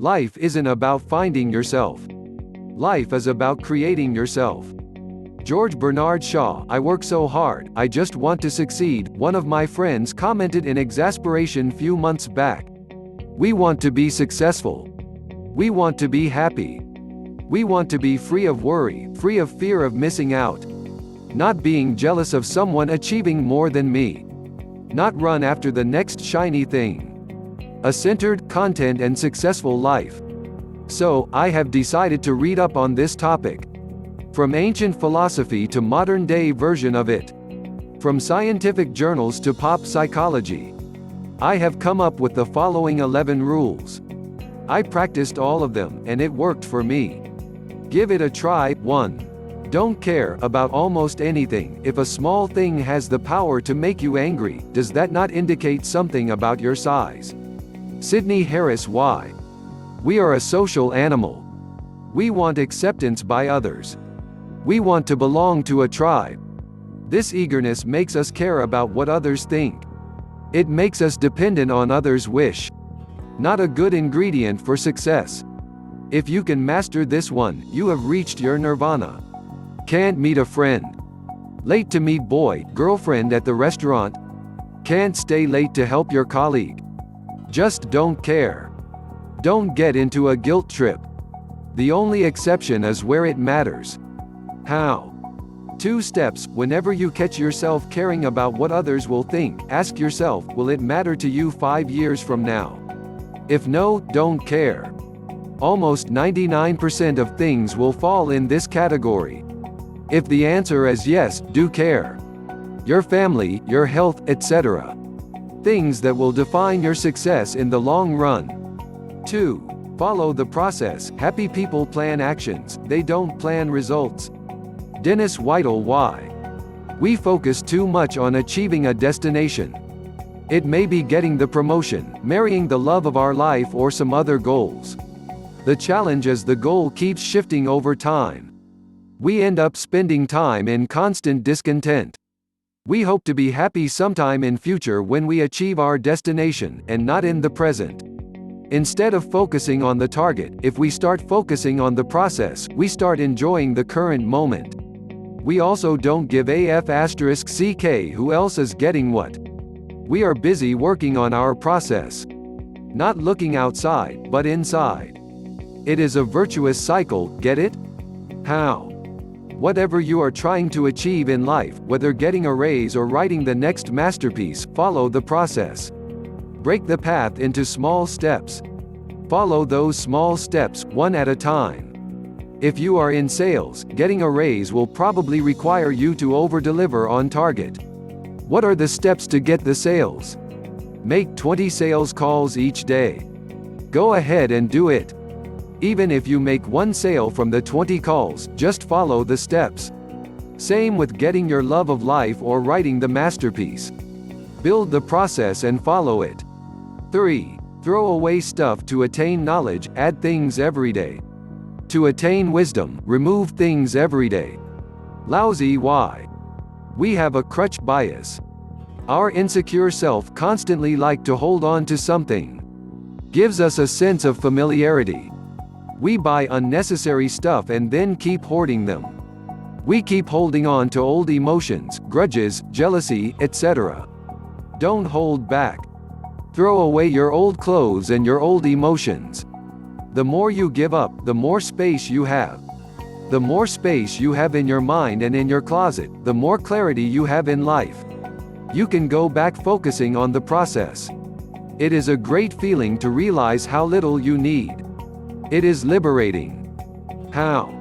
Life isn't about finding yourself. Life is about creating yourself. George Bernard Shaw. I work so hard, I just want to succeed, one of my friends commented in exasperation few months back. We want to be successful. We want to be happy. We want to be free of worry, free of fear of missing out. Not being jealous of someone achieving more than me. Not run after the next shiny thing. A centered, content and successful life. So, I have decided to read up on this topic. From ancient philosophy to modern-day version of it. From scientific journals to pop psychology. I have come up with the following 11 rules. I practiced all of them, and it worked for me. Give it a try. 1. Don't care about almost anything. If a small thing has the power to make you angry, does that not indicate something about your size? Sidney Harris. Why? We are a social animal. We want acceptance by others. We want to belong to a tribe. This eagerness makes us care about what others think. It makes us dependent on others' wish. Not a good ingredient for success. If you can master this one, you have reached your nirvana. Can't meet a friend. Late to meet boy, girlfriend at the restaurant. Can't stay late to help your colleague. Just don't care. Don't get into a guilt trip. The only exception is where it matters. How? 2 steps. Whenever you catch yourself caring about what others will think, ask yourself, will it matter to you 5 years from now? If no, don't care. Almost 99% of things will fall in this category. If the answer is yes, do care. Your family, your health, etc. Things that will define your success in the long run. 2. Follow the process. Happy people plan actions, they don't plan results. Dennis Whittle. Why? We focus too much on achieving a destination. It may be getting the promotion, marrying the love of our life or some other goals. The challenge is the goal keeps shifting over time. We end up spending time in constant discontent. We hope to be happy sometime in future when we achieve our destination, and not in the present. Instead of focusing on the target, if we start focusing on the process, we start enjoying the current moment. We also don't give AF**ck who else is getting what. We are busy working on our process. Not looking outside, but inside. It is a virtuous cycle, get it? How? Whatever you are trying to achieve in life, whether getting a raise or writing the next masterpiece, follow the process. Break the path into small steps. Follow those small steps, one at a time. If you are in sales, getting a raise will probably require you to over-deliver on target. What are the steps to get the sales? Make 20 sales calls each day. Go ahead and do it. Even if you make 1 sale from the 20 calls, just follow the steps. Same with getting your love of life or writing the masterpiece. Build the process and follow it. 3. Throw away stuff to attain knowledge, add things every day. To attain wisdom, remove things every day. Lousy. Why? We have a crutch bias. Our insecure self constantly like to hold on to something. Gives us a sense of familiarity. We buy unnecessary stuff and then keep hoarding them. We keep holding on to old emotions, grudges, jealousy, etc. Don't hold back. Throw away your old clothes and your old emotions. The more you give up, the more space you have. The more space you have in your mind and in your closet, the more clarity you have in life. You can go back focusing on the process. It is a great feeling to realize how little you need. It is liberating. How?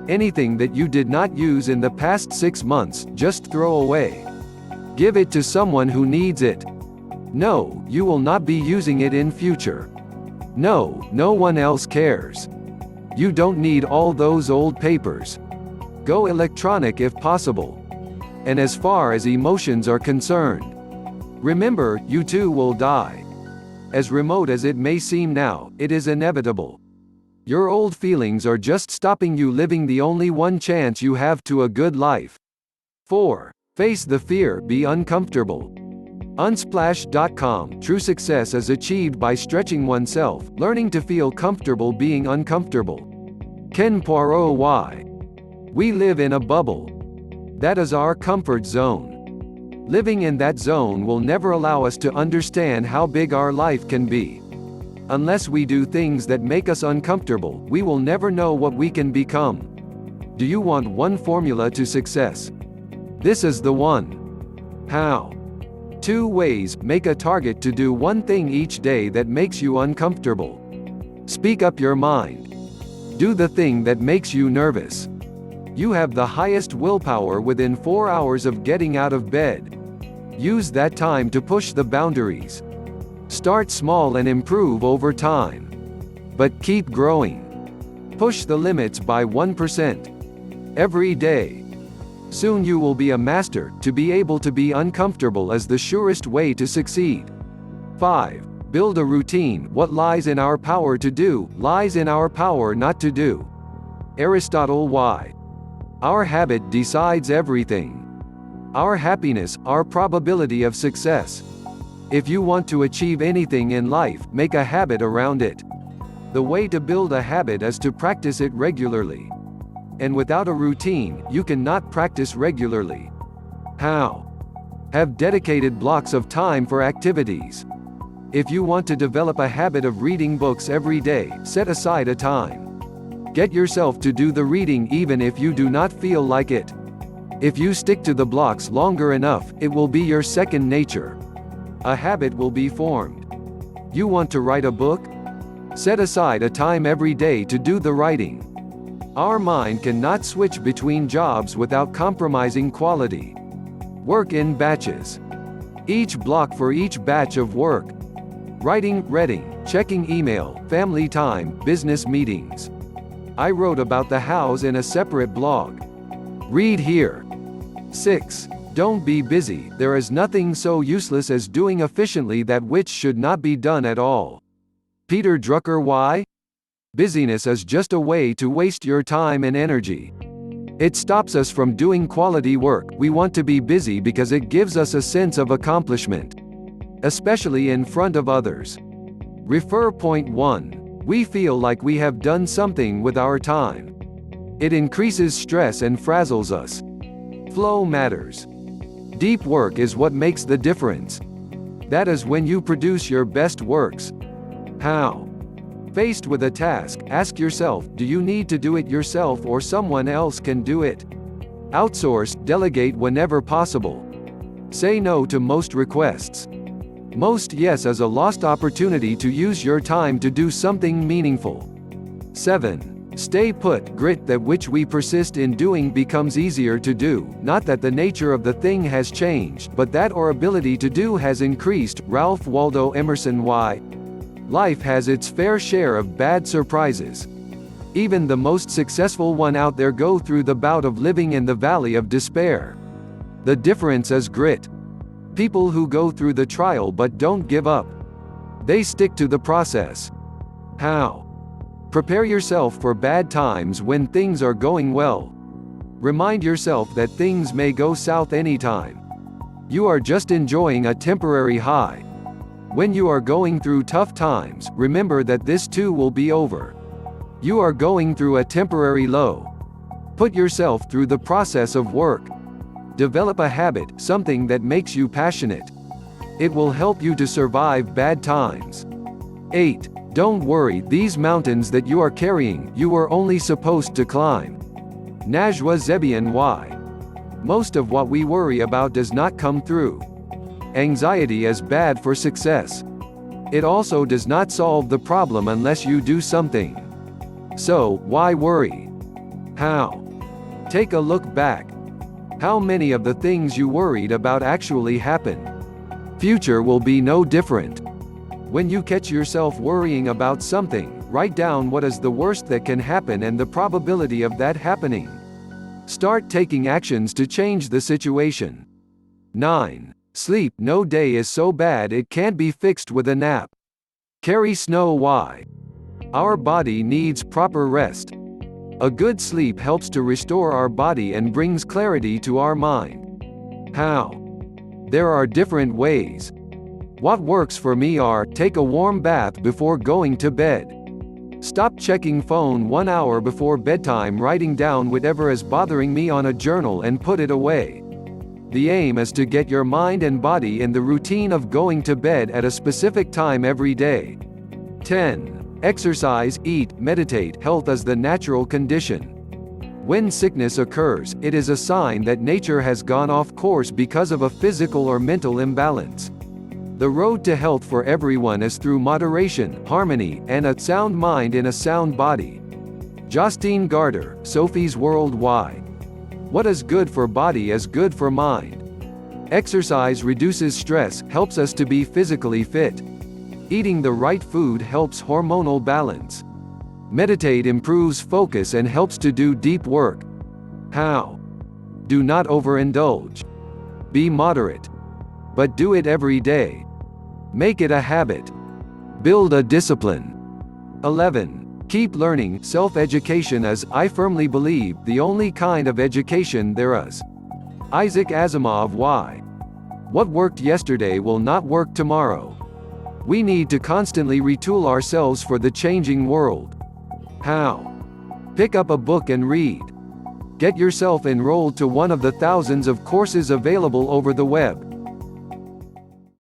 Anything that you did not use in the past 6 months, just throw away. Give it to someone who needs it. No, you will not be using it in future. No, no one else cares. You don't need all those old papers. Go electronic if possible. And as far as emotions are concerned, remember, you too will die. As remote as it may seem now, it is inevitable. Your old feelings are just stopping you living the only one chance you have to a good life. 4. Face the fear, be uncomfortable. Unsplash.com. True success is achieved by stretching oneself, learning to feel comfortable being uncomfortable. Ken Poirot. Why? We live in a bubble. That is our comfort zone. Living in that zone will never allow us to understand how big our life can be. Unless we do things that make us uncomfortable, we will never know what we can become. Do you want one formula to success? This is the one. How? 2 ways. Make a target to do one thing each day that makes you uncomfortable. Speak up your mind. Do the thing that makes you nervous. You have the highest willpower within 4 hours of getting out of bed. Use that time to push the boundaries. Start small and improve over time. But keep growing. Push the limits by 1%. Every day. Soon you will be a master. To be able to be uncomfortable is the surest way to succeed. 5. Build a routine. What lies in our power to do, lies in our power not to do. Aristotle. Why? Our habit decides everything. Our happiness, our probability of success. If you want to achieve anything in life, make a habit around it. The way to build a habit is to practice it regularly. And without a routine, you cannot practice regularly. How? Have dedicated blocks of time for activities. If you want to develop a habit of reading books every day, set aside a time. Get yourself to do the reading even if you do not feel like it. If you stick to the blocks longer enough, it will be your second nature. A habit will be formed. You want to write a book? Set aside a time every day to do the writing. Our mind cannot switch between jobs without compromising quality. Work in batches. Each block for each batch of work. Writing, reading, checking email, family time, business meetings. I wrote about the hows in a separate blog. Read here. 6. Don't be busy. There is nothing so useless as doing efficiently that which should not be done at all. Peter Drucker. Why? Busyness is just a way to waste your time and energy. It stops us from doing quality work. We want to be busy because it gives us a sense of accomplishment, especially in front of others. Refer point 1. We feel like we have done something with our time. It increases stress and frazzles us. Flow matters. Deep work is what makes the difference. That is when you produce your best works. How? Faced with a task, ask yourself, do you need to do it yourself or someone else can do it? Outsource, delegate whenever possible. Say no to most requests. Most yes is a lost opportunity to use your time to do something meaningful. 7. Stay put. Grit. That which we persist in doing becomes easier to do, not that the nature of the thing has changed, but that our ability to do has increased. Ralph Waldo Emerson. Why? Life has its fair share of bad surprises. Even the most successful one out there go through the bout of living in the valley of despair. The difference is grit. People who go through the trial but don't give up. They stick to the process. How? Prepare yourself for bad times when things are going well. Remind yourself that things may go south anytime. You are just enjoying a temporary high. When you are going through tough times, remember that this too will be over. You are going through a temporary low. Put yourself through the process of work. Develop a habit, something that makes you passionate. It will help you to survive bad times. 8. Don't worry, these mountains that you are carrying, you were only supposed to climb. Najwa Zebian. Why? Most of what we worry about does not come through. Anxiety is bad for success. It also does not solve the problem unless you do something. So, why worry? How? Take a look back. How many of the things you worried about actually happened? Future will be no different. When you catch yourself worrying about something, write down what is the worst that can happen and the probability of that happening. Start taking actions to change the situation. 9. Sleep. No day is so bad it can't be fixed with a nap. Carrie Snow. Why? Our body needs proper rest. A good sleep helps to restore our body and brings clarity to our mind. How? There are different ways. What works for me are: take a warm bath before going to bed. Stop checking phone 1 hour before bedtime, writing down whatever is bothering me on a journal and put it away. The aim is to get your mind and body in the routine of going to bed at a specific time every day. 10. Exercise, eat, meditate. Health is the natural condition. When sickness occurs, it is a sign that nature has gone off course because of a physical or mental imbalance. The road to health for everyone is through moderation, harmony, and a sound mind in a sound body. Justine Garter, Sophie's World. Why? What is good for body is good for mind. Exercise reduces stress, helps us to be physically fit. Eating the right food helps hormonal balance. Meditate improves focus and helps to do deep work. How? Do not overindulge. Be moderate. But do it every day. Make it a habit. Build a discipline. 11. Keep learning. Self-education is, I firmly believe, the only kind of education there is. Isaac Asimov. Why? What worked yesterday will not work tomorrow. We need to constantly retool ourselves for the changing world. How? Pick up a book and read. Get yourself enrolled to one of the thousands of courses available over the web.